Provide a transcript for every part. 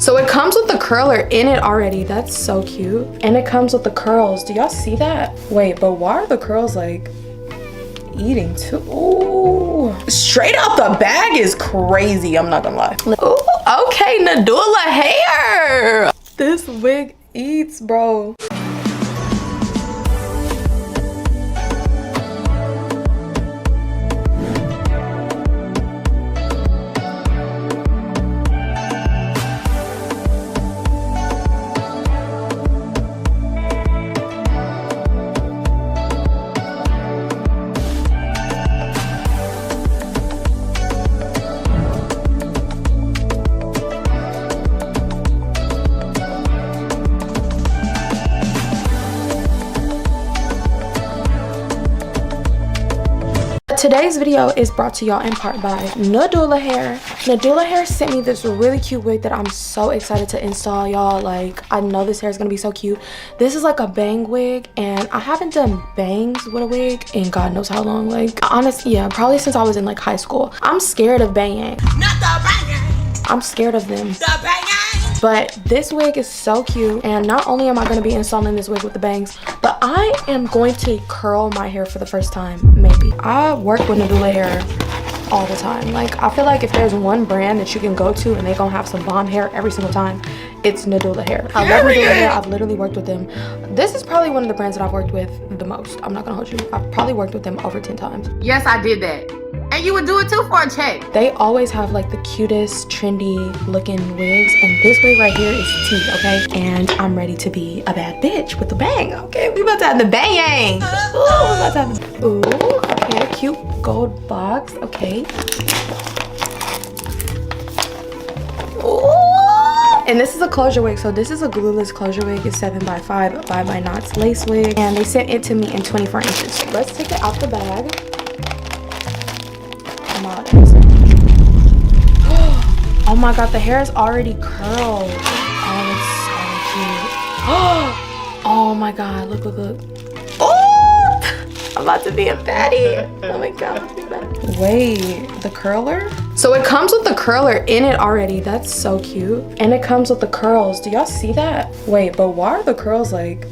So it comes with the curler in it already. That's so cute. And it comes with the curls. Do y'all see that? Wait, but why are the curls like eating too? Ooh, straight out the bag is crazy. I'm not gonna lie. Ooh, okay, Nadula Hair. This wig eats, bro. Today's video is brought to y'all in part by Nadula Hair. Nadula Hair sent me this really cute wig that I'm so excited to install, y'all. Like, I know this hair is gonna be so cute. This is like a bang wig, and I haven't done bangs with a wig in God knows how long. Like, honestly, yeah, probably since I was in like high school. I'm scared of banging. Not the banging. I'm scared of them. The banging. But this wig is so cute, and not only am I going to be installing this wig with the bangs, but I am going to curl my hair for the first time, maybe. I work with Nadula Hair all the time. Like, I feel like if there's one brand that you can go to and they're gonna have some bomb hair every single time, it's Nadula Hair. I love Nadula Hair. I've literally worked with them. This is probably one of the brands that I've worked with the most. I'm not gonna hold you. I've probably worked with them over 10 times. Yes, I did that. And you would do it too for a check. They always have like the cutest, trendy looking wigs, and this wig right here is tea, okay? And I'm ready to be a bad bitch with the bang, okay? We about to have the bang. Ooh, we about to have the, ooh, okay, cute gold box, okay. Ooh. And this is a closure wig, so this is a glueless closure wig. It's 7x5 5x knots lace wig, and they sent it to me in 24 inches. So let's take it out the bag. Oh my god, the hair is already curled. Oh, it's so cute. Oh my god, look, look, look. Oh, I'm about to be a baddie. Oh my god, I'm about to be a baddie. Wait, the curler? So it comes with the curler in it already. That's so cute. And it comes with the curls. Do y'all see that? Wait, but why are the curls like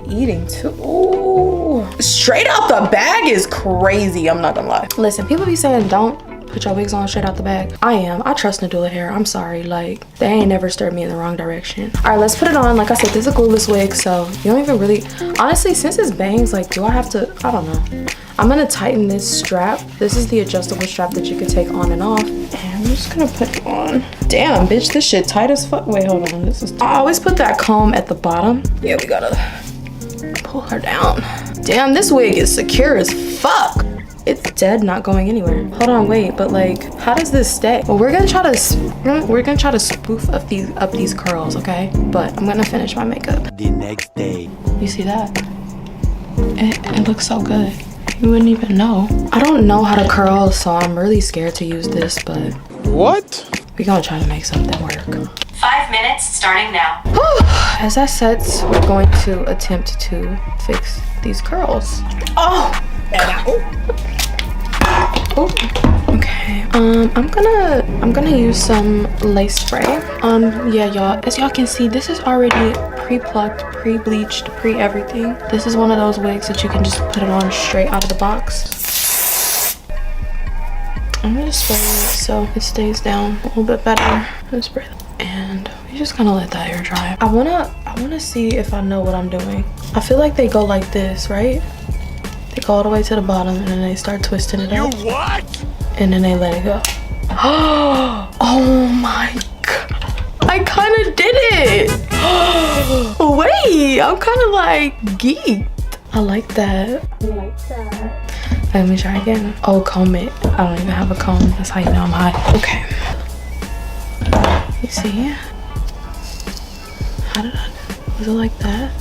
eating too? Ooh, straight out the bag is crazy. I'm not gonna lie. Listen, people be saying don't put your wigs on straight out the bag. I trust Nadula Hair. I'm sorry, like, they ain't never stirred me in the wrong direction. All right, let's put it on. Like I said, this is a glueless wig, so you don't even really, honestly, since it's bangs, like, do I have to, I don't know. I'm gonna tighten this strap. This is the adjustable strap that you can take on and off, and I'm just gonna put it on. Damn, bitch, this shit tight as fuck. Wait, hold on, this is, I always put that comb at the bottom. Yeah, we gotta pull her down. Damn, this wig is secure as fuck. It's dead, not going anywhere. Hold on, wait, but like, how does this stay? Well, we're gonna try to spoof up these curls, okay? But I'm gonna finish my makeup. The next day. You see that? It looks so good. You wouldn't even know. I don't know how to curl, so I'm really scared to use this, but What? we're gonna try to make something work. 5 minutes starting now. As I said, we're going to attempt to fix these curls. Oh! Oh, okay. I'm gonna use some lace spray. Yeah, y'all, as y'all can see, this is already pre-plucked, pre-bleached, pre-everything. This is one of those wigs that you can just put it on straight out of the box. I'm gonna spray it so it stays down a little bit better. I'm gonna spray that. And we just gonna let that air dry. I wanna see if I know what I'm doing. I feel like they go like this, right? They go all the way to the bottom and then they start twisting it up. You what? And then they let it go. Oh my god. I kind of did it. Wait, I'm kind of like geeked. I like that. I like that. Let me try again. Oh, comb it. I don't even have a comb. That's how you know I'm high. Okay. You see? How did I do? Was it like that?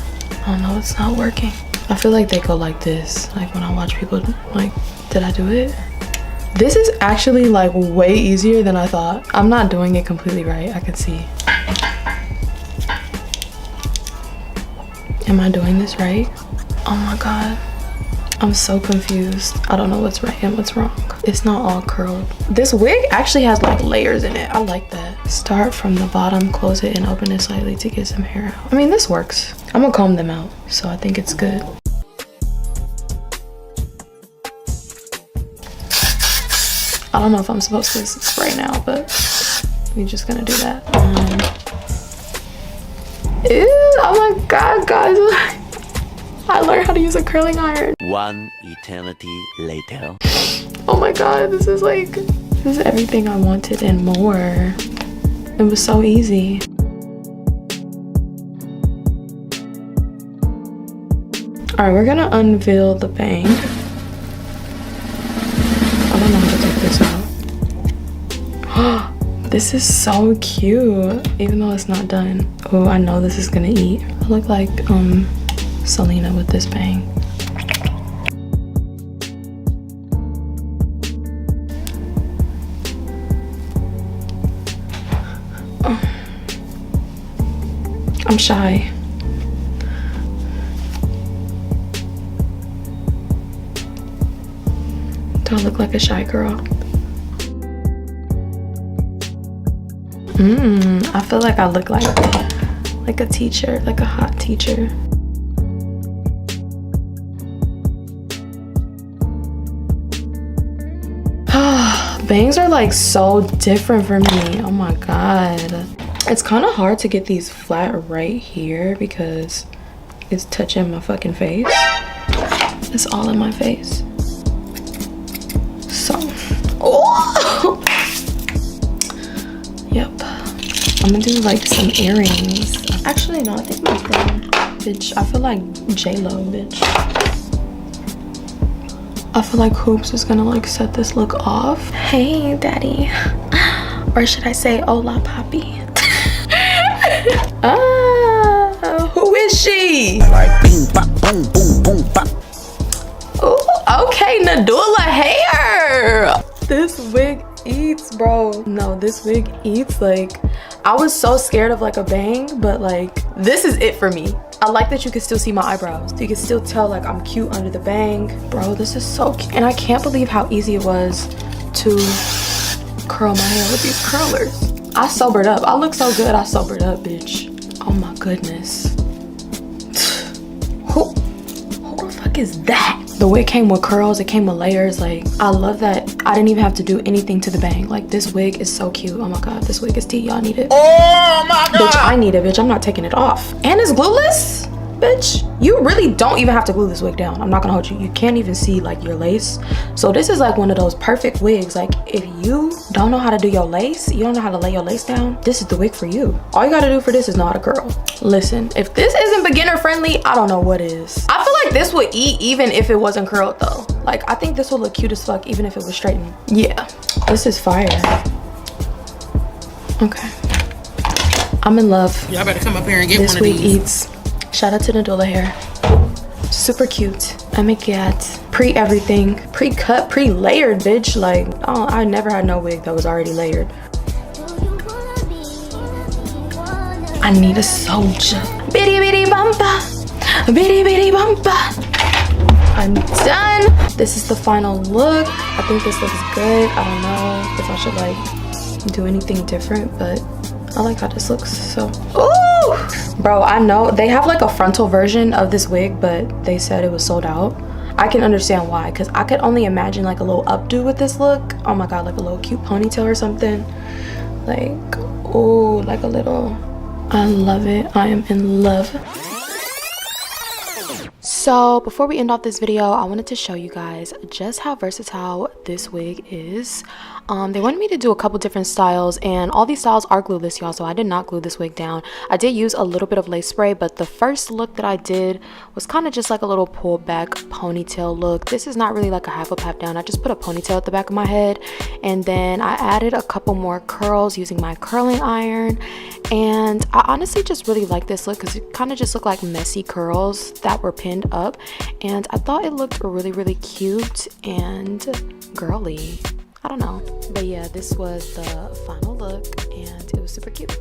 Oh no, it's not working. I feel like they go like this. Like when I watch people, like, did I do it? This is actually like way easier than I thought. I'm not doing it completely right, I can see. Am I doing this right? Oh my god. I'm so confused. I don't know what's right and what's wrong. It's not all curled. This wig actually has like layers in it. I like that. Start from the bottom, close it, and open it slightly to get some hair out. I mean, this works. I'm gonna comb them out, so I think it's good. I don't know if I'm supposed to spray now, but we're just gonna do that. Ew, oh my god, guys. I learned how to use a curling iron. One eternity later. Oh my god, this is everything I wanted and more. It was so easy. Alright, we're gonna unveil the bang. I don't know how to take this out. This is so cute, even though it's not done. Oh, I know this is gonna eat. I look like Selena with this bang. I'm shy. Do I look like a shy girl? I feel like I look like a teacher, like a hot teacher. Bangs are like so different for me. Oh my god. It's kind of hard to get these flat right here because it's touching my fucking face. It's all in my face. So, oh! Yep. I'm gonna do like some earrings. Actually, no, I think my friend, bitch, I feel like J-Lo, bitch. I feel like hoops is gonna like set this look off. Hey, daddy. Or should I say, hola, papi? Who is she? Like boom, bop, boom, boom, boom, bop. Ooh, okay, Nadula Hair. This wig eats, bro. No, this wig eats. Like, I was so scared of like a bang, but like, this is it for me. I like that you can still see my eyebrows. You can still tell like I'm cute under the bang. Bro, this is so cute. And I can't believe how easy it was to curl my hair with these curlers. I sobered up. I look so good. I sobered up, bitch. Oh my goodness. Who the fuck is that? The wig came with curls. It came with layers. Like, I love that I didn't even have to do anything to the bang. Like, this wig is so cute. Oh my god, this wig is tea. Y'all need it. Oh my god. Bitch, I need it, bitch. I'm not taking it off. And it's glueless? Bitch, you really don't even have to glue this wig down. I'm not gonna hold you. You can't even see like your lace. So this is like one of those perfect wigs. Like, if you don't know how to do your lace, you don't know how to lay your lace down, this is the wig for you. All you gotta do for this is know how to curl. Listen, if this isn't beginner friendly, I don't know what is. I feel like this would eat even if it wasn't curled though. Like, I think this would look cute as fuck even if it was straightened. Yeah, this is fire. Okay, I'm in love. Y'all better come up here and get This one of wig these. eats. Shout out to Nadula Hair. Super cute. Oh my god. Pre everything. Pre-cut, pre-layered, bitch. Like, oh, I never had no wig that was already layered. I need a soldier. Bitty bitty bumpa. Bitty bitty bumpa. I'm done. This is the final look. I think this looks good. I don't know if I should like do anything different, but I like how this looks. So, ooh, bro, I know they have like a frontal version of this wig, but they said it was sold out. I can understand why, because I could only imagine like a little updo with this look. Oh my god, like a little cute ponytail or something. Like, ooh, like a little. I love it. I am in love. So before we end off this video, I wanted to show you guys just how versatile this wig is. They wanted me to do a couple different styles, and all these styles are glueless, y'all, so I did not glue this wig down. I did use a little bit of lace spray, but the first look that I did was kind of just like a little pulled back ponytail look. This is not really like a half up, half down. I just put a ponytail at the back of my head, and then I added a couple more curls using my curling iron. And I honestly just really like this look because it kind of just looked like messy curls that were pinned up, and I thought it looked really, really cute and girly. I don't know, but yeah, this was the final look and it was super cute.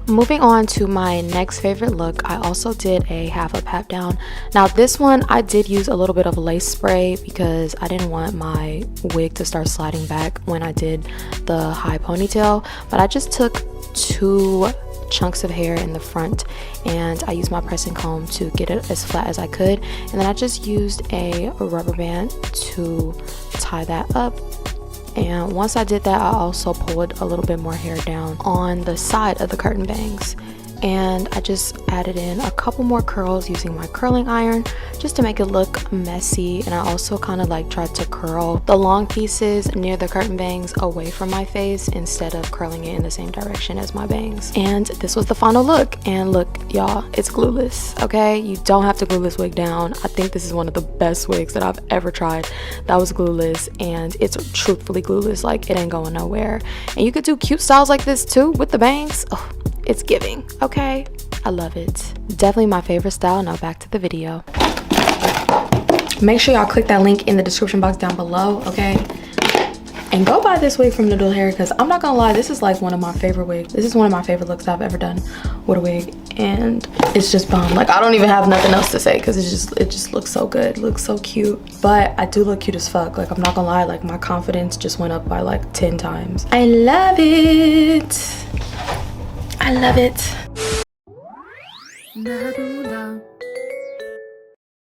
Moving on to my next favorite look, I also did a half up, half down. Now this one I did use a little bit of lace spray because I didn't want my wig to start sliding back when I did the high ponytail, but I just took 2 chunks of hair in the front, and I used my pressing comb to get it as flat as I could, and then I just used a rubber band to tie that up. And once I did that, I also pulled a little bit more hair down on the side of the curtain bangs, and I just added in a couple more curls using my curling iron just to make it look messy. And I also kind of like tried to curl the long pieces near the curtain bangs away from my face instead of curling it in the same direction as my bangs. And this was the final look, and look y'all, it's glueless. Okay, you don't have to glue this wig down. I think this is one of the best wigs that I've ever tried that was glueless, and it's truthfully glueless. Like, it ain't going nowhere. And you could do cute styles like this too with the bangs. Oh, it's giving. Okay, I love it. Definitely my favorite style. Now back to the video. Make sure y'all click that link in the description box down below, okay? And go buy this wig from Nadula Hair, because I'm not gonna lie, this is like one of my favorite wigs. This is one of my favorite looks I've ever done with a wig, and it's just bomb. Like, I don't even have nothing else to say, because it just looks so good. It looks so cute. But I do look cute as fuck. Like, I'm not gonna lie, like my confidence just went up by like 10 times. I love it. I love it. Nadula.